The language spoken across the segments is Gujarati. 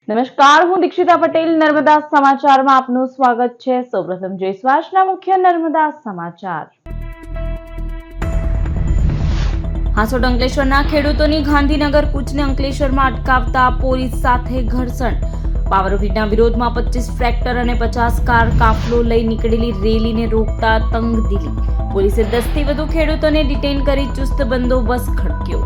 નમસ્કાર, હું દીક્ષિતા પટેલ નર્મદા સમાચારમાં આપનું સ્વાગત છે। સૌપ્રથમ જોઈશું આજના મુખ્ય નર્મદા સમાચાર। હાંસોટ અંકલેશ્વરના ખેડૂતોની ગાંધીનગર કૂચને અંકલેશ્વરમાં અટકાવતા પોલીસ સાથે ઘર્ષણ। પાવરગ્રીડના વિરોધમાં 25 ટ્રેક્ટર અને 50 કાર કાફલો લઈ નીકળેલી રેલીને રોકતા તંગદિલી। પોલીસે 10 થી વધુ ખેડૂતોને ડિટેઇન કરી ચુસ્ત બંદોબસ્ત ખડક્યો।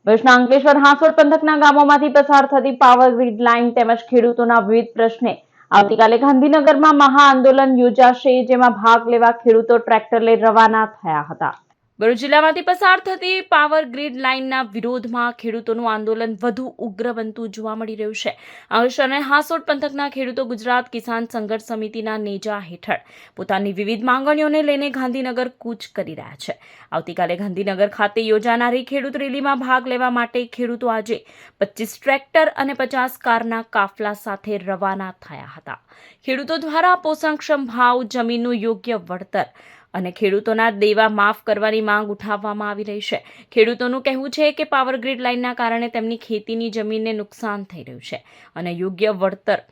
ભરૂચના અંકલેશ્વર હાંસોટ પંથકના ગામોમાંથી પસાર થતી પાવરગ્રીડ લાઇન તેમજ ખેડૂતોના વિવિધ પ્રશ્ને આવતીકાલે ગાંધીનગરમાં મહાઆંદોલન યોજાશે, જેમાં ભાગ લેવા ખેડૂતો ટ્રેક્ટર લઈ રવાના થયા હતા। ભરૂચ જિલ્લામાંથી પસાર થતી પાવરગ્રીડ લાઇનના વિરોધમાં ખેડૂતોનું આંદોલન વધુ ઉગ્ર બનતું જોવા મળી રહ્યું છે। અંકલેશ્વર અને હાંસોટ પંથકના ખેડૂતો ગુજરાત કિસાન સંઘર્ષ સમિતિના નેજા હેઠળ પોતાની વિવિધ માંગણીઓને લઈને ગાંધીનગર કૂચ કરી રહ્યા છે। આવતીકાલે ગાંધીનગર ખાતે યોજાનારી ખેડૂત રેલીમાં ભાગ લેવા માટે ખેડૂતો આજે 25 ટ્રેક્ટર અને 50 કારના કાફલા સાથે રવાના થયા હતા। ખેડૂતો દ્વારા પોષણક્ષમ ભાવ, જમીનનું યોગ્ય વળતર અને ખેડૂતોના દેવા માફ કરવાની માંગ ઉઠાવવામાં આવી રહી છે। ખેડૂતોનું કહેવું છે કે પાવરગ્રીડ લાઇનના કારણે તેમની ખેતીની જમીનને નુકસાન થઈ રહ્યું છે અને યોગ્ય વળતર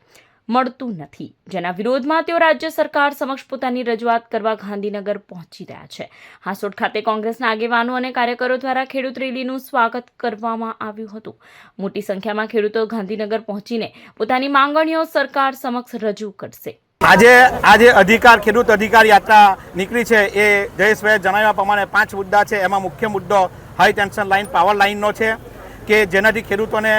મળતું નથી, જેના વિરોધમાં તેઓ રાજ્ય સરકાર સમક્ષ પોતાની રજૂઆત કરવા ગાંધીનગર પહોંચી રહ્યા છે। હાંસોટ ખાતે કોંગ્રેસના આગેવાનો અને કાર્યકરો દ્વારા ખેડૂત રેલીનું સ્વાગત કરવામાં આવ્યું હતું। મોટી સંખ્યામાં ખેડૂતો ગાંધીનગર પહોંચીને પોતાની માંગણીઓ સરકાર સમક્ષ રજૂ કરશે। આજે ખેડૂત અધિકાર યાત્રા નીકળી છે। એ જયેશભાઈએ જણાવ્યા પ્રમાણે 5 મુદ્દા છે। એમાં મુખ્ય મુદ્દો હાઈ ટેન્શન લાઇન, પાવર લાઇનનો છે કે જેનાથી ખેડૂતોને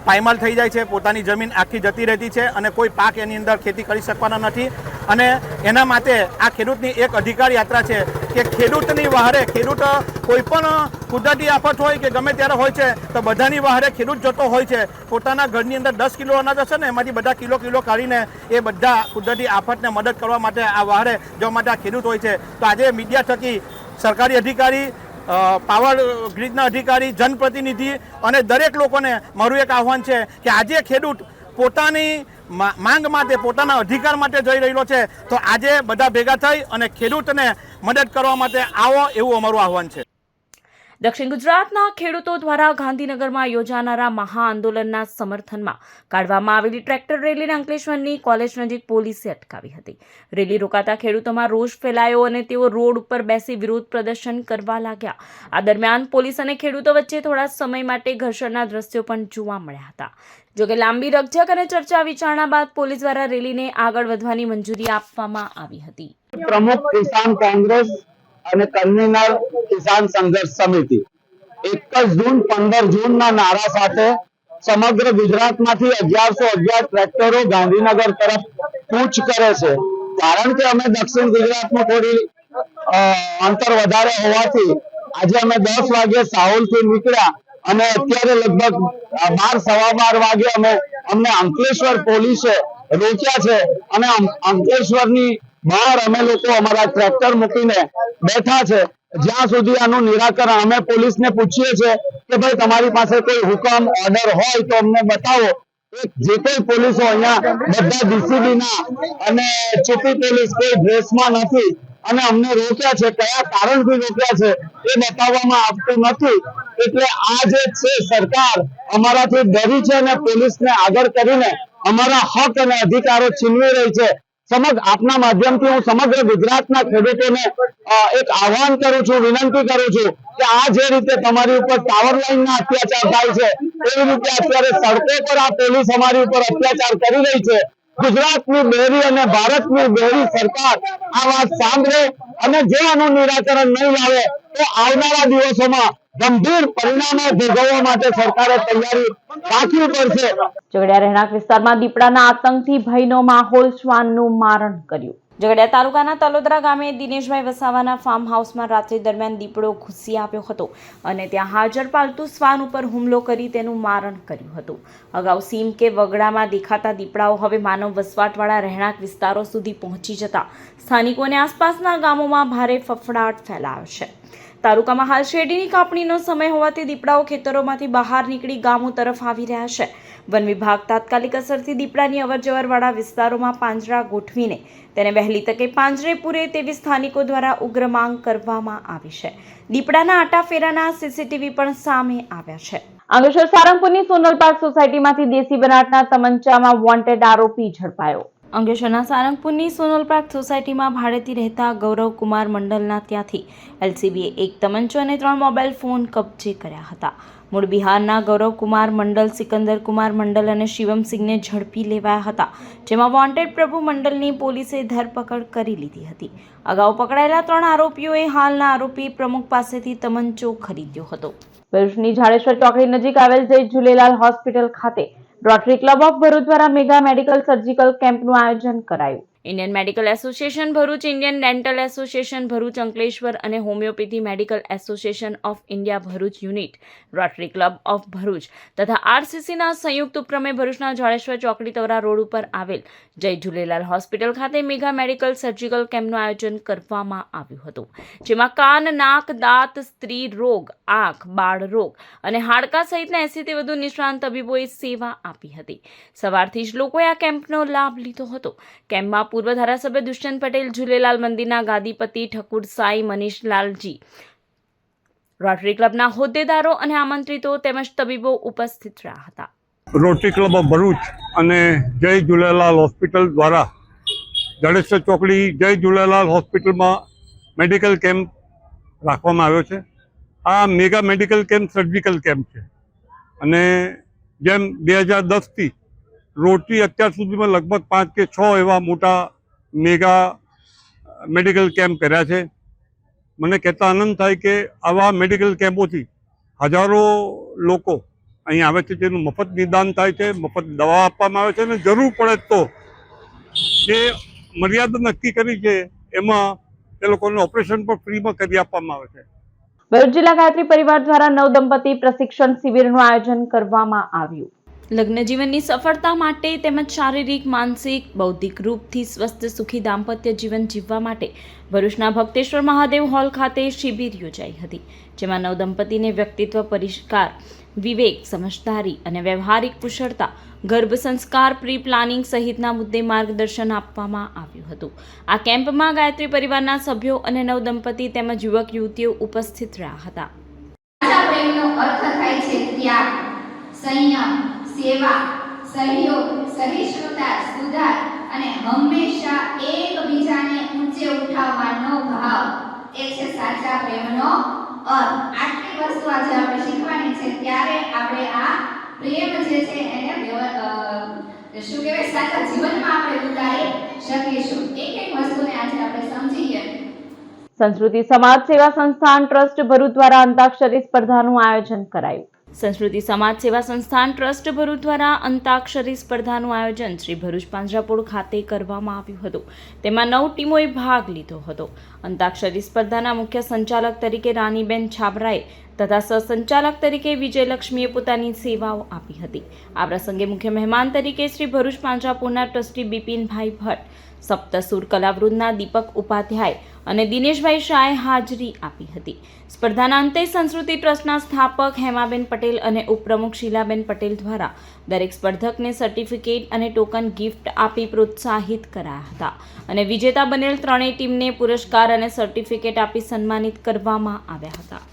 પાયમાલ થઈ જાય છે, પોતાની જમીન આખી જતી રહેતી છે અને કોઈ પાક એની અંદર ખેતી કરી શકવાના નથી। અને એના માટે આ ખેડૂતની એક અધિકાર યાત્રા છે કે ખેડૂતની વહારે ખેડૂત કોઈ પણ કુદરતી આફત હોય કે ગમે ત્યારે હોય છે તો બધાની વહારે ખેડૂત જતો હોય છે। પોતાના ઘરની અંદર 10 કિલો અનાજ હશે ને એમાંથી બધા કિલો કાઢીને એ બધા કુદરતી આફતને મદદ કરવા માટે આ વહારે જવા માટે આ ખેડૂત હોય છે। તો આજે મીડિયા થકી સરકારી અધિકારી, પાવર ગ્રીડના અધિકારી, જનપ્રતિનિધિ અને દરેક લોકોને મારું એક આહવાન છે કે આજે ખેડૂત પોતાની માંગ માટે, પોતાના અધિકાર માટે જઈ રહેલો છે, તો આજે બધા ભેગા થઈ અને ખેડૂતને મદદ કરવા માટે આવો, એવું અમારું આહવાન છે। દક્ષિણ ગુજરાતના ખેડૂતો દ્વારા ગાંધીનગરમાં યોજાનારા મહાઆંદોલનના સમર્થનમાં કાઢવામાં આવેલી ટ્રેક્ટર રેલીને અંકલેશ્વરની કોલેજ નજીક પોલીસે અટકાવી હતી। રેલી રોકાતા ખેડૂતોમાં રોષ ફેલાયો અને તેઓ રોડ ઉપર બેસી વિરોધ પ્રદર્શન કરવા લાગ્યા। આ દરમિયાન પોલીસ અને ખેડૂતો વચ્ચે થોડા સમય માટે ઘર્ષણના દ્રશ્યો પણ જોવા મળ્યા હતા। જોકે લાંબી રકઝક અને ચર્ચા વિચારણા બાદ પોલીસ દ્વારા રેલીને આગળ વધવાની મંજૂરી આપવામાં આવી હતી। પ્રમુખ કિસાન કોંગ્રેસ અને કન્વીનર કિસાન સંઘર્ષ સમિતિ 1 જૂન 15 જૂનના નારા સાથે સમગ્ર ગુજરાતમાંથી 1111 ટ્રેક્ટરો ગાંધીનગર તરફ કૂચ કરે છે। કારણ કે અમે દક્ષિણ ગુજરાતમાં થોડી અંતર વધારે હોવાથી આજે અમે 10 વાગે સાહોલથી નીકળ્યા અને અત્યારે લગભગ 12:15 વાગે અમને અંકલેશ્વર પોલીસે રોક્યા છે અને અંકલેશ્વરની બહાર અમે લોકો અમારા ટ્રેક્ટર મૂકીને બેઠા છે। જ્યાં સુધી આનું નિરાકરણ, અમે પોલીસને પૂછીએ છીએ કે ભાઈ તમારી પાસે કોઈ હુકમ, ઓર્ડર હોય તો અમને બતાવો। જે કોઈ પોલીસો અહીંયા બધા ડીસીબીના અને ચીફી પોલીસ કોઈ ડ્રેસમાં નથી અને અમને રોક્યા છે। કયા કારણથી રોક્યા છે એ બતાવવામાં આવતું નથી। એટલે આ જે છે સરકાર અમારાથી ડરી છે અને પોલીસને આગળ કરીને અમારા હક અને અધિકારો છીનવી રહી છે। આપના માધ્યમથી હું સમગ્ર ગુજરાતના ખેડૂતોને એક આહવાન કરું છું, વિનંતી કરું છું કે આ જે રીતે તમારી ઉપર પાવર લાઇનના અત્યાચાર થાય છે એવી રીતે અત્યારે સડકો પર આ પોલીસ અમારી ઉપર અત્યાચાર કરી રહી છે। ગુજરાતની બેરી અને ભારતની બેરી સરકાર આ વાત સાંભળે અને જો આનું નિરાકરણ નહીં લાવે તો આવનારા દિવસોમાં ગંભીર પરિણામો ભોગવવા માટે સરકારે તૈયારી રાખવી પડશે। ઝઘડિયા રહેણાંક વિસ્તારમાં દીપડાના આતંકથી ભયનો માહોલ, શ્વાનનું મારણ કર્યું। ઝઘડિયા તાલુકાના તલોદરા ગામે દિનેશભાઈ વસાવાના ફાર્મ હાઉસમાં રાત્રિ દરમિયાન દીપડો ઘૂસી આવ્યો હતો અને ત્યાં હાજર પાલતુ શ્વાન ઉપર હુમલો કરી તેનું મારણ કર્યું હતું। અગાઉ સીમ કે વગડામાં દેખાતા દીપડાઓ હવે માનવ વસવાટવાળા રહેણાંક વિસ્તારો સુધી પહોંચી જતા સ્થાનિકોને આસપાસના ગામોમાં ભારે ફફડાટ ફેલાયો છે। તાલુકામાં હાલ શેરડીની કાપણીનો સમય હોવાથી દીપડાઓ ખેતરોમાંથી બહાર નીકળી ગામો તરફ આવી રહ્યા છે। વન વિભાગ તાત્કાલિક અસરથી દીપડાની અવરજવરવાળા વિસ્તારોમાં પાંજરા ગોઠવીને તેને વહેલી તકે પાંજરે પૂરે તેવી સ્થાનિકો દ્વારા ઉગ્ર માંગ કરવામાં આવી છે. દીપડાના આટાફેરાના સીસીટીવી પણ સામે આવ્યા છે. અંકલેશ્વર સારંગપુરની સોનલ પાર્ક સોસાયટીમાંથી દેશી બનાવટના તમંચામાં વોન્ટેડ આરોપી ઝડપાયો. અંકલેશ્વરના સારંગપુરની સોનલ પાર્ક સોસાયટીમાં ભાડેથી રહેતા ગૌરવ કુમાર મંડલના ત્યાંથી એલસીબીએ એક તમંચો અને 3 મોબાઈલ ફોન કબજે કર્યા હતા. મૂળ બિહારના ગૌરવ કુમાર મંડલ, સિકંદર કુમાર મંડલ અને શિવમ સિંહને ઝડપી લેવાયા હતા, જેમાં વોન્ટેડ પ્રભુ મંડલની પોલીસે ધરપકડ કરી લીધી હતી. અગાઉ પકડાયેલા 3 આરોપીઓએ હાલના આરોપી પ્રમુખ પાસેથી તમંચો ખરીદ્યો હતો. ભરૂચની જાડેશ્વર ચોકડી નજીક આવેલ જય ઝૂલેલાલ હોસ્પિટલ ખાતે રોટરી ક્લબ ઓફ ભરૂચ દ્વારા મેગા મેડિકલ સર્જિકલ કેમ્પનું આયોજન કરાયું. Indian medical association Bharuch, Indian dental association Bharuch Ankleshwar અને homeopathy medical association of India Bharuch unit, rotary club of Bharuch તથા આરસીસીના સંયુક્ત ઉપક્રમે ભરૂચના જાડેશ્વર ચોકડી તવરા રોડ ઉપર આવેલ જય ઝૂલેલાલ હોસ્પિટલ ખાતે મેગા મેડિકલ સર્જિકલ કેમ્પનું આયોજન કરવામાં આવ્યું હતું, જેમાં કાન, નાક, દાંત, સ્ત્રી રોગ, આંખ, બાળ રોગ અને હાડકા સહિતના 80 થી વધુ નિષ્ણાંત તબીબોએ સેવા આપી હતી. સવારથી જ લોકોએ આ કેમ્પનો લાભ લીધો હતો. કેમ્પમાં પૂર્વ ધારાસભ્ય દુષ્યંત પટેલ, ઝૂલેલાલ મંદિરના ગાદીપતિ ઠકુર સાઈ, મનીષ લાલજી, રોટરી ક્લબના હોદ્દેદારો અને આમંત્રિતો તેમજ તબીબો ઉપસ્થિત રહ્યા હતા. રોટરી ક્લબ ઓફ ભરૂચ અને જય ઝૂલેલાલ હોસ્પિટલ દ્વારા જાડેશ્વર ચોકડી જય ઝૂલેલાલ હોસ્પિટલમાં મેડિકલ કેમ્પ રાખવામાં આવ્યો છે. આ mega medical camp surgical camp છે અને જેમ 2010થી રોટરી અત્યાર સુધીમાં લગભગ 5 કે 6 એવા મોટા મેગા મેડિકલ કેમ્પ કર્યા છે. મને કહેતા આનંદ થાય કે આવા મેડિકલ કેમ્પોથી હજારો લોકો અહીં આવે છે, જેનું મફત નિદાન થાય છે, મફત દવા આપવામાં આવે છે અને જરૂર પડે તો જે મર્યાદા નક્કી કરી છે એમાં એ લોકોને ઓપરેશન પણ ફ્રીમાં કરી આપવામાં આવે છે. ભરૂચ જિલ્લા ગાયત્રી પરિવાર દ્વારા નવદંપતિ પ્રશિક્ષણ શિબિરનું આયોજન કરવામાં આવ્યું. લગ્ન જીવનની સફળતા માટે તેમજ શારીરિક, માનસિક, બૌદ્ધિક રૂપથી સ્વસ્થ સુખી દાંપત્ય જીવન જીવવા માટે ભરૂચના ભક્તેશ્વર મહાદેવ હોલ ખાતે શિબિર યોજાઈ હતી, જેમાં નવદંપતિને વ્યક્તિત્વ પરિષ્કાર, વિવેક, સમજદારી અને વ્યવહારિક કુશળતા, ગર્ભ સંસ્કાર, પ્રી પ્લાનિંગ સહિતના મુદ્દે માર્ગદર્શન આપવામાં આવ્યું હતું. આ કેમ્પમાં ગાયત્રી પરિવારના સભ્યો અને નવદંપતિ તેમજ યુવક યુવતીઓ ઉપસ્થિત રહ્યા હતા. પ્રેમનો અર્થ થાય છે ત્યાગ, સંયમ, સેવા, સહયોગ, સહિષ્ણુતા, સુધાર અને હંમેશા એકબીજાને ઊંચે ઉઠાવવાનો ભાવ એ છે સાચા પ્રેમનો અર્થ. આટલી વસ્તુ આજે આપણે શીખવાની છે, ત્યારે આપણે આ પ્રેમ જે છે એને શું કહેવાય સાચા જીવનમાં આપણે ઉતારી શકીશું. એક વસ્તુને આજે આપણે સમજીએ. સંસ્કૃતિ સમાજ સેવા સંસ્થાન ટ્રસ્ટ ભરૂચ દ્વારા અંતાક્ષરી સ્પર્ધાનું આયોજન કરાયું. સંસ્કૃતિ સમાજ સેવા સંસ્થાન ટ્રસ્ટ ભરૂચ દ્વારા અંતાક્ષરી સ્પર્ધાનું આયોજન શ્રી ભરૂચ પાંજરાપોળ ખાતે કરવામાં આવ્યું હતું. તેમાં 9 ટીમોએ ભાગ લીધો હતો. અંતાક્ષરી સ્પર્ધાના મુખ્ય સંચાલક તરીકે રાનીબેન છાબરાએ તથા સહસંચાલક તરીકે વિજયલક્ષ્મીએ પોતાની સેવાઓ આપી હતી. આ પ્રસંગે મુખ્ય મહેમાન તરીકે શ્રી ભરૂચ પાંજરાપોળના ટ્રસ્ટી બિપિનભાઈ ભટ્ટ, સપ્તસુર કલાવૃંદના દીપક ઉપાધ્યાય અને દિનેશભાઈ શાહે હાજરી આપી હતી. સ્પર્ધાના અંતે સંસ્કૃતિ ટ્રસ્ટના સ્થાપક હેમાબેન પટેલ અને ઉપપ્રમુખ શીલાબેન પટેલ દ્વારા દરેક સ્પર્ધકને સર્ટિફિકેટ અને ટોકન ગિફ્ટ આપી પ્રોત્સાહિત કરાયા હતા અને વિજેતા બનેલ 3 ટીમને પુરસ્કાર અને સર્ટિફિકેટ આપી સન્માનિત કરવામાં આવ્યા હતા.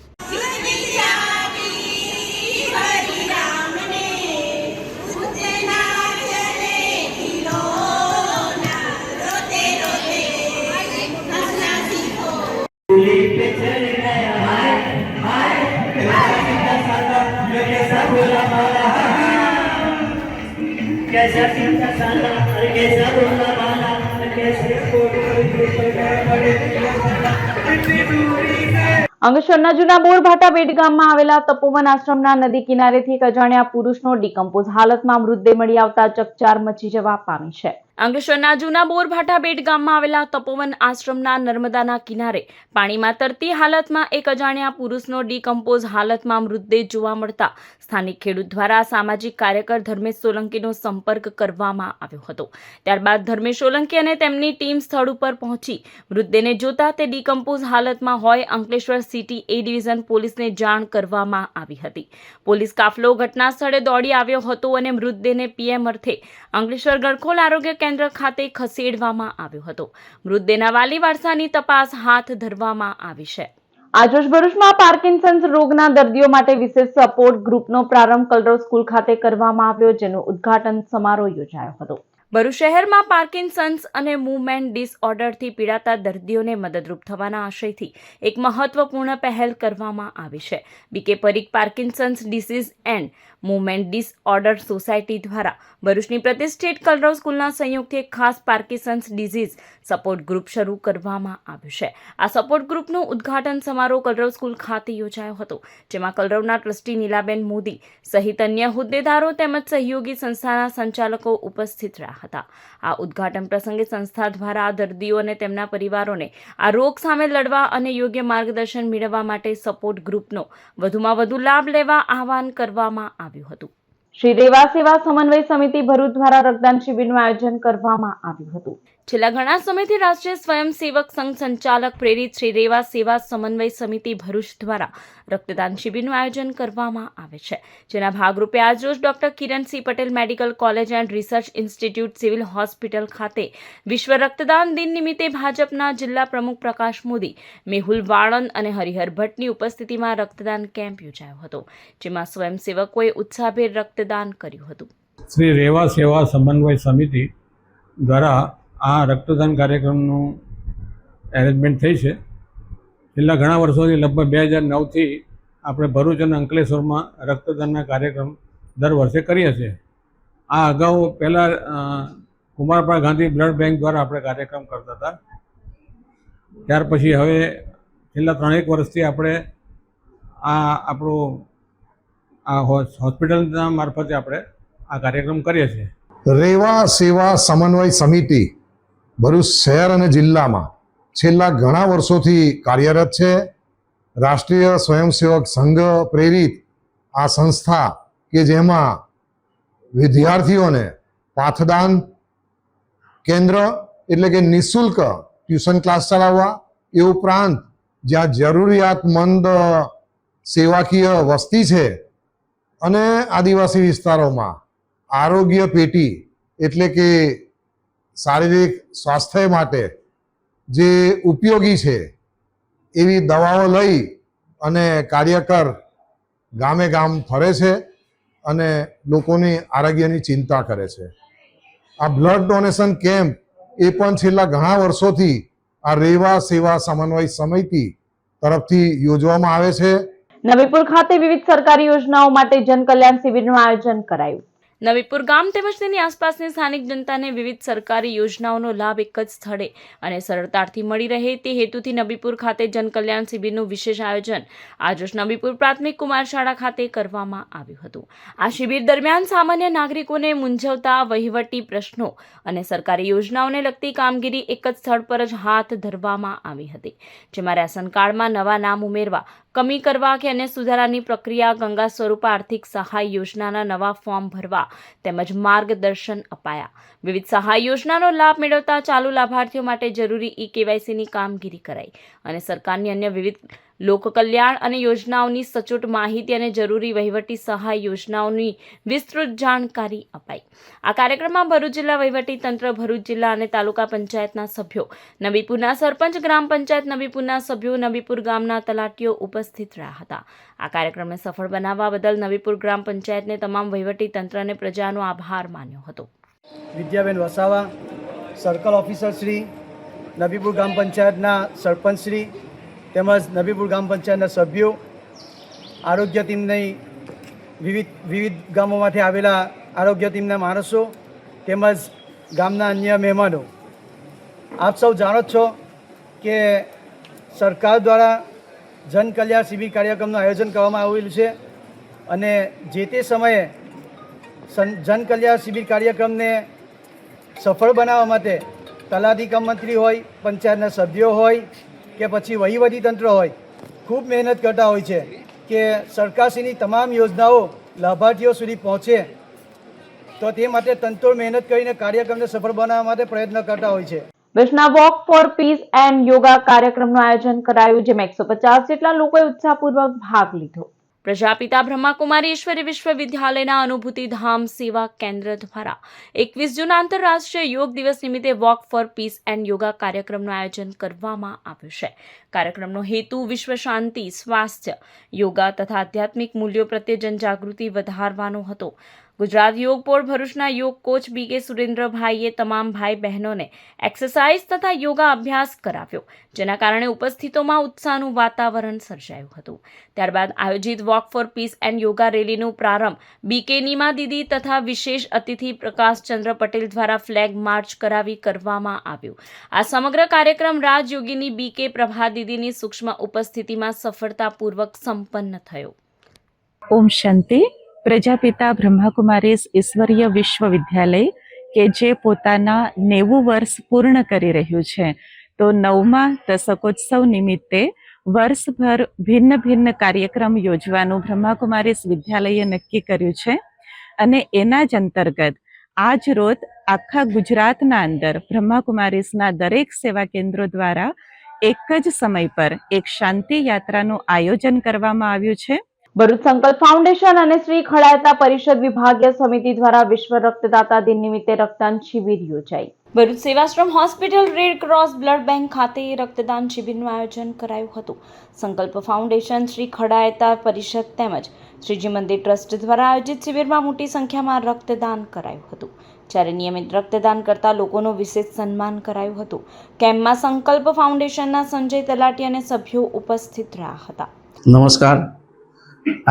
અંકલેશ્વરના જૂના બોરભાટા બેટ ગામમાં આવેલા તપોવન આશ્રમના નદી કિનારેથી એક અજાણ્યા પુરુષનો ડિકમ્પોઝ હાલતમાં મૃતદેહ મળી આવતા ચકચાર મચી જવા પામી છે. અંકલેશ્વરના જૂના બોરભાઠા બેટ ગામમાં આવેલા તપોવન આશ્રમના નર્મદાના કિનારે પાણીમાં તરતી હાલતમાં એક અજાણ્યા પુરુષનો ડીકમ્પોઝ હાલતમાં મૃતદેહ જોવા મળતા સ્થાનિક ખેડૂત દ્વારા સામાજિક કાર્યકર ધર્મેશ સોલંકીનો સંપર્ક કરવામાં આવ્યો હતો. ત્યારબાદ ધર્મેશ સોલંકી અને તેમની ટીમ સ્થળ ઉપર પહોંચી મૃતદેહને જોતા તે ડીકમ્પોઝ હાલતમાં હોય અંકલેશ્વર સિટી એ ડિવિઝન પોલીસને જાણ કરવામાં આવી હતી. પોલીસ કાફલો ઘટના સ્થળે દોડી આવ્યો હતો અને મૃતદેહને પીએમ અર્થે અંકલેશ્વર ગણખોલ આરોગ્ય કેન્દ્ર ખાતે ખસેડવામાં આવ્યો હતો. મૃતદેહના વાલી વારસાની તપાસ હાથ ધરવામાં આવી છે. આજરોજ ભરૂચમાં પાર્કિન્સન્સ રોગના દર્દીઓ માટે વિશેષ સપોર્ટ ગ્રુપનો પ્રારંભ કલરવ સ્કૂલ ખાતે કરવામાં આવ્યો, જેનું ઉદ્ઘાટન સમારોહ યોજાયો હતો. ભરૂચ શહેરમાં પાર્કિન્સન્સ અને મૂવમેન્ટ ડિસઓર્ડરથી પીડાતા દર્દીઓને મદદરૂપ થવાના આશયથી એક મહત્વપૂર્ણ પહેલ કરવામાં આવી છે. BK Parikh Parkinson's disease and movement disorder society દ્વારા ભરૂચની પ્રતિષ્ઠિત કલરવ સ્કૂલના સંયુક્તથી એક ખાસ પાર્કિન્સન્સ ડિઝીઝ સપોર્ટ ગ્રુપ શરૂ કરવામાં આવ્યું છે. આ સપોર્ટ ગ્રુપનું ઉદ્ઘાટન સમારોહ કલરવ સ્કૂલ ખાતે યોજાયો હતો, જેમાં કલરવના ટ્રસ્ટી નીલાબેન મોદી સહિત અન્ય હોદ્દેદારો તેમજ સહયોગી સંસ્થાના સંચાલકો ઉપસ્થિત રહ્યા હતા. આ ઉદ્ઘાટન પ્રસંગે સંસ્થા દ્વારા દર્દીઓ અને તેમના પરિવારોને આ રોગ સામે લડવા અને યોગ્ય માર્ગદર્શન મેળવવા માટે સપોર્ટ ગ્રુપનો વધુમાં વધુ લાભ લેવા આહવાન કરવામાં આવ્યું હતું. શ્રી રેવા સેવા સમન્વય સમિતિ ભરૂચ દ્વારા રક્તદાન શિબિરનું આયોજન કરવામાં આવ્યું હતું. છેલ્લા ઘણા સમયથી રાષ્ટ્રીય સ્વયંસેવક સંઘ સંચાલક પ્રેરિત શ્રી રેવા સેવા સમન્વય સમિતિ ભરૂચ દ્વારા રક્તદાન શિબિરનું આયોજન કરવામાં આવે છે, જેના ભાગરૂપે આજરોજ doctor Kiransinh Patel medical college and research institute civil hospital ખાતે વિશ્વ રક્તદાન દિન નિમિત્તે ભાજપના જિલ્લા પ્રમુખ પ્રકાશ મોદી, મેહુલ વાળંદ અને હરિહર ભટ્ટની ઉપસ્થિતિમાં રક્તદાન કેમ્પ યોજાયો હતો, જેમાં સ્વયંસેવકોએ ઉત્સાહભેર રક્તદાન કર્યું હતું. શ્રી રેવા સેવા સમન્વય સમિતિ દ્વારા આ રક્તદાન કાર્યક્રમનું એરેન્જમેન્ટ થઈ છે. છેલ્લા ઘણા વર્ષોથી લગભગ 2009થી આપણે ભરૂચ અને અંકલેશ્વરમાં રક્તદાનના કાર્યક્રમ દર વર્ષે કરીએ છીએ. આ અગાઉ પહેલાં કુમારપાળ ગાંધી બ્લડ બેંક દ્વારા આપણે કાર્યક્રમ કરતા હતા. ત્યાર પછી હવે છેલ્લા 3-1 વર્ષથી આપણે આપણું હોસ્પિટલના મારફતે આપણે આ કાર્યક્રમ કરીએ છીએ. રેવા સેવા સમન્વય સમિતિ ભરૂચ શહેર અને જિલ્લામાં છેલ્લા ઘણા વર્ષોથી કાર્યરત છે. રાષ્ટ્રીય સ્વયંસેવક સંઘ પ્રેરિત આ સંસ્થા કે જેમાં વિદ્યાર્થીઓને પાઠદાન કેન્દ્ર એટલે કે નિઃશુલ્ક ટ્યુશન ક્લાસ ચલાવવા, એ ઉપરાંત જ્યાં જરૂરિયાતમંદ સેવાકીય વસ્તી છે અને આદિવાસી વિસ્તારોમાં આરોગ્ય પેટી એટલે કે શારીરિક સ્વાસ્થ્ય માટે જે ઉપયોગી છે એવી દવાઓ લઈ અને કાર્યકર ગામે ગામ ફરે છે અને લોકોની આરોગ્યની ચિંતા કરે છે. આ બ્લડ ડોનેશન કેમ્પ એ પણ છેલ્લા ઘણા વર્ષોથી આ રેવા સેવા સમન્વય સમિતિ તરફથી યોજવામાં આવે છે. નવીપુર ખાતે વિવિધ સરકારી યોજનાઓ માટે જનકલ્યાણ શિબિરનું આયોજન કરાયું. નવીપુર ગામ તેમજ તેની આસપાસની સ્થાનિક જનતાને વિવિધ સરકારી યોજનાઓનો લાભ એક જ સ્થળે અને સરળતાથી મળી રહે તે હેતુથી નવીપુર ખાતે જનકલ્યાણ શિબિરનું વિશેષ આયોજન આજરોજ નવીપુર પ્રાથમિક કુમાર શાળા ખાતે કરવામાં આવ્યું હતું. આ શિબિર દરમિયાન સામાન્ય નાગરિકોને મૂંઝવતા વહીવટી પ્રશ્નો અને સરકારી યોજનાઓને લગતી કામગીરી એક જ સ્થળ પર જ હાથ ધરવામાં આવી હતી, જેમાં રેશન કાર્ડમાં નવા નામ ઉમેરવા, કમી કરવા કે અન્ય સુધારાની પ્રક્રિયા, ગંગા સ્વરૂપ આર્થિક સહાય યોજનાના નવા ફોર્મ ભરવા તેમજ માર્ગદર્શન અપાયા. વિવિધ સહાય યોજનાનો લાભ મેળવતા ચાલુ લાભાર્થીઓ માટે જરૂરી ઈ-કેવાયસીની કામગીરી કરાઈ અને સરકારની અન્ય વિવિધ લોકકલ્યાણ અને યોજનાઓની સચોટ માહિતી અને જરૂરી વહીવટી સહાય યોજનાઓની વિસ્તૃત જાણકારી અપાઈ. આ કાર્યક્રમમાં ભરૂચ જિલ્લા વહીવટી તંત્ર, ભરૂચ જિલ્લા અને તાલુકા પંચાયતના સભ્યો, નવીપુરના સરપંચ, ગ્રામ પંચાયત નવીપુરના સભ્યો, નવીપુર ગામના તલાટીઓ ઉપસ્થિત રહ્યા હતા. આ કાર્યક્રમને સફળ બનાવવા બદલ નવીપુર ગ્રામ પંચાયતને તમામ વહીવટી તંત્ર અને પ્રજાનો આભાર માન્યો હતો. વિદ્યાબેન વસાવા, સર્કલ ઓફિસર શ્રી, નબીપુર ગ્રામ પંચાયતના સરપંચ શ્રી તેમજ નબીપુર ગ્રામ પંચાયતના સભ્યો, આરોગ્ય ટીમની વિવિધ ગામોમાંથી આવેલા આરોગ્ય ટીમના માણસો તેમજ ગામના અન્ય મહેમાનો, આપ સૌ જાણો છો કે સરકાર દ્વારા જનકલ્યાણ શિબિર કાર્યક્રમનું આયોજન કરવામાં આવેલું છે અને જે તે સમયે જનકલ્યાણ શિબિર કાર્યક્રમને સફળ બનાવવા માટે તલાટી કમ મંત્રી હોય, પંચાયતના સભ્યો હોય કે પછી વહીવટીતંત્ર હોય, ખૂબ મહેનત કરતા હોય છે કે સરકારશ્રીની તમામ યોજનાઓ લાભાર્થીઓ સુધી પહોંચે. તો તે માટે તંતોડ મહેનત કરીને કાર્યક્રમને સફળ બનાવવા માટે પ્રયત્ન કરતા હોય છે. ભરૂચના walk for peace and yoga કાર્યક્રમનું આયોજન કરાયું, જેમાં 150 જેટલા લોકોએ ઉત્સાહપૂર્વક ભાગ લીધો. પ્રજાપિતા બ્રહ્માકુમારી ઈશ્વરી વિશ્વવિદ્યાલયના અનુભૂતિ ધામ સેવા કેન્દ્ર દ્વારા 21 જૂન આંતરરાષ્ટ્રીય યોગ દિવસ નિમિત્તે walk for peace and yoga કાર્યક્રમનું આયોજન કરવામાં આવ્યું છે. કાર્યક્રમનો હેતુ વિશ્વ શાંતિ, સ્વાસ્થ્ય, યોગા તથા આધ્યાત્મિક મૂલ્યો પ્રત્યે જનજાગૃતિ વધારવાનો હતો. ગુજરાત યોગ બોર્ડ ભરૂચના યોગ કોચ BK સુરેન્દ્રભાઈએ તમામ ભાઈ બહેનોને એક્સરસાઇઝ તથા યોગા અભ્યાસ કરાવ્યો, જેના કારણે ઉપસ્થિતોમાં ઉત્સાહનું વાતાવરણ સર્જાયું હતું. ત્યારબાદ આયોજિત walk for peace and yoga રેલીનો પ્રારંભ BK નીમા દીદી તથા વિશેષ અતિથિ પ્રકાશચંદ્ર પટેલ દ્વારા ફ્લેગ માર્ચ કરાવી કરવામાં આવ્યું. આ સમગ્ર કાર્યક્રમ રાજયોગીની BK પ્રભા દીદીની સૂક્ષ્મ ઉપસ્થિતિમાં સફળતાપૂર્વક સંપન્ન થયો. ઓમ શાંતિ. પ્રજાપિતા બ્રહ્માકુમારી ઈશ્વરીય વિશ્વવિદ્યાલય કે જે પોતાના 90 વર્ષ પૂર્ણ કરી રહ્યું છે, તો 9મા દશકોત્સવ નિમિત્તે વર્ષભર ભિન્ન ભિન્ન કાર્યક્રમ યોજવાનું બ્રહ્માકુમારી વિદ્યાલયે નક્કી કર્યું છે. અને એના જ અંતર્ગત આજ રોજ આખા ગુજરાતના અંદર બ્રહ્માકુમારીસના દરેક સેવા કેન્દ્રો દ્વારા એક જ સમય પર એક શાંતિ યાત્રાનું આયોજન કરવામાં આવ્યું છે. ભરૂચ સંકલ્પ ફાઉન્ડેશન અને શ્રી ખડાયતા પરિષદ વિભાગીય સમિતિ દ્વારા વિશ્વ રક્તદાતા દિન નિમિત્તે રક્તદાન શિબિર યોજાઈ. Bharuch Sevashram hospital red cross blood bank ખાતે રક્તદાન શિબિરનું આયોજન કરાયું હતું. સંકલ્પ ફાઉન્ડેશન, શ્રી ખડાયતા પરિષદ તેમજ શ્રીજી મંદિર ટ્રસ્ટ દ્વારા આયોજિત શિબિરમાં મોટી સંખ્યામાં રક્તદાન કરાયું હતું, જ્યારે નિયમિત રક્તદાન કરતા લોકોનું વિશેષ સન્માન કરાયું હતું. કેમ્પમાં સંકલ્પ ફાઉન્ડેશનના સંજય તલાટી અને સભ્યો ઉપસ્થિત રહ્યા હતા. નમસ્કાર.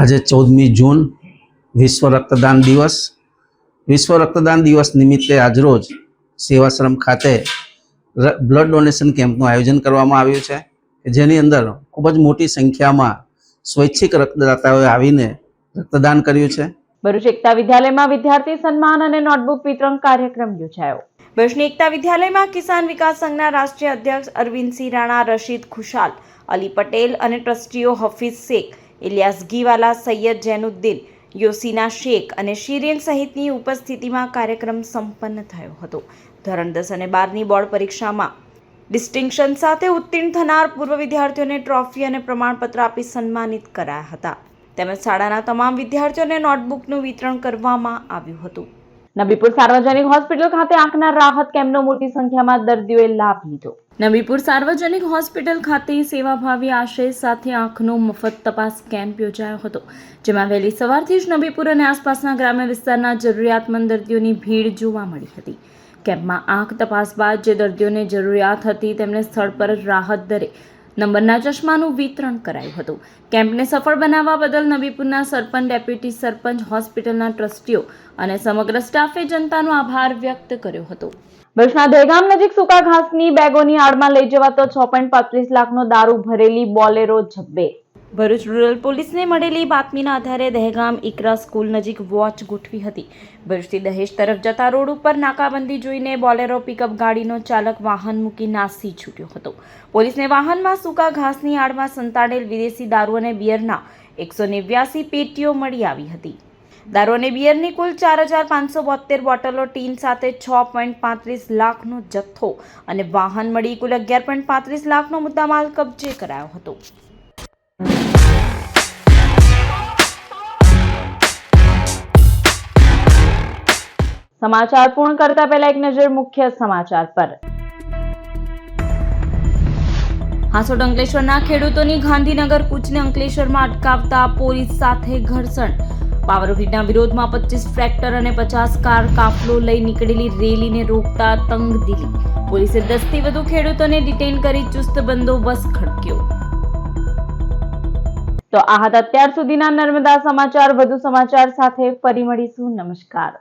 આજે 14મી જૂન વિશ્વ રક્તદાન દિવસ. વિશ્વ રક્તદાન દિવસ નિમિત્તે આજરોજ સેવાશ્રમ ખાતે બ્લડ ડોનેશન કેમ્પનું આયોજન કરવામાં આવ્યું છે, જેની અંદર ખૂબ જ મોટી સંખ્યામાં સ્વૈચ્છિક રક્તદાતાઓએ આવીને રક્તદાન કર્યું છે. ભરૂચ એકતા વિદ્યાલયમાં વિદ્યાર્થી સન્માન અને નોટબુક વિતરણ કાર્યક્રમ યોજાયો. ભરૂચની એકતા વિદ્યાલયમાં કિસાન વિકાસ સંઘના રાષ્ટ્રીય અધ્યક્ષ અરવિંદસિંહ રાણા, રશીદ ખુશાલ, અલી પટેલ અને ટ્રસ્ટીઓ હફીઝ શેખ, ઇલિયાસ ઘીવાલા, સૈયદ જૈનુદ્દીન, યોસીના શેખ અને શિરીન સહિતની ઉપસ્થિતિમાં કાર્યક્રમ સંપન્ન થયો હતો. ધોરણ 10 અને 12ની બોર્ડ પરીક્ષામાં ડિસ્ટિંક્શન સાથે ઉત્તીર્ણ થનાર પૂર્વ વિદ્યાર્થીઓને ટ્રોફી અને પ્રમાણપત્ર આપી સન્માનિત કરાયા હતા. તેમજ શાળાના તમામ વિદ્યાર્થીઓને નોટબુકનું વિતરણ કરવામાં આવ્યું હતું. નબીપુર સાર્વજનિક હોસ્પિટલ ખાતે આંખના રાહત કેમ્પનો મોટી સંખ્યામાં દર્દીઓએ લાભ લીધો. નબીપુર સાર્વજનિક હોસ્પિટલ ખાતે સેવાભાવી આશય સાથે આંખનો મફત તપાસ કેમ્પ યોજાયો હતો, જેમાં વહેલી સવારથી જ નબીપુર અને આસપાસના ગ્રામ્ય વિસ્તારના જરૂરિયાતમંદ દર્દીઓની ભીડ જોવા મળી હતી. કેમ્પમાં આંખ તપાસ બાદ જે દર્દીઓને જરૂરિયાત હતી તેમને સ્થળ પર જ રાહત દરે નંબરના ચશ્માનું વિતરણ કરાયું હતું. કેમ્પને સફળ બનાવવા બદલ નબીપુરના સરપંચ, ડેપ્યુટી સરપંચ, હોસ્પિટલના ટ્રસ્ટીઓ અને સમગ્ર સ્ટાફે જનતાનો આભાર વ્યક્ત કર્યો હતો. ભરૂચના દહેગામ નજીક સૂકા ઘાસની બેગોની આડમાં લઈ જવાતો 6.35 લાખનો દારૂ ભરેલી બોલેરો ઝબ્બે. ભરૂચ રૂરલ પોલીસને મળેલી બાતમીના આધારે દહેગામ ઇકરા સ્કૂલ નજીક વોચ ગોઠવી હતી. ભરૂચથી દહેજ તરફ જતા રોડ ઉપર નાકાબંધી જોઈને બોલેરો પિકઅપ ગાડીનો ચાલક વાહન મૂકી નાસી છૂટ્યો હતો. પોલીસને વાહનમાં સૂકા ઘાસની આડમાં સંતાડેલ વિદેશી દારૂ અને બિયરના 189 પેટીઓ મળી આવી હતી. દારૂ અને બિયરની કુલ 4,572 બોટલો, ટીન સાથે 6.35 લાખનો જથ્થો અને વાહન મળી કુલ 11.35 લાખનો મુદ્દામાલ કબજે કરાયો હતો. સમાચાર પૂર્ણ કરતા પહેલા એક નજર મુખ્ય સમાચાર પર. હાંસોડ અંકલેશ્વરના ખેડૂતોની ગાંધીનગર કૂચને અંકલેશ્વરમાં અટકાવતા પોલીસ સાથે ઘર્ષણ. પાવરગ્રીડના વિરોધમાં 25 ટ્રેક્ટર અને 50 કાર કાફલો લઈ નીકળેલી રેલીને રોકતા તંગદિલી. પોલીસે 10 થી વધુ ખેડૂતોને ડિટેન કરી ચુસ્ત બંદોબસ્ત ખડક્યો. તો આ હતા અત્યાર સુધીના નર્મદા સમાચાર. વધુ સમાચાર સાથે ફરી મળીશું. નમસ્કાર.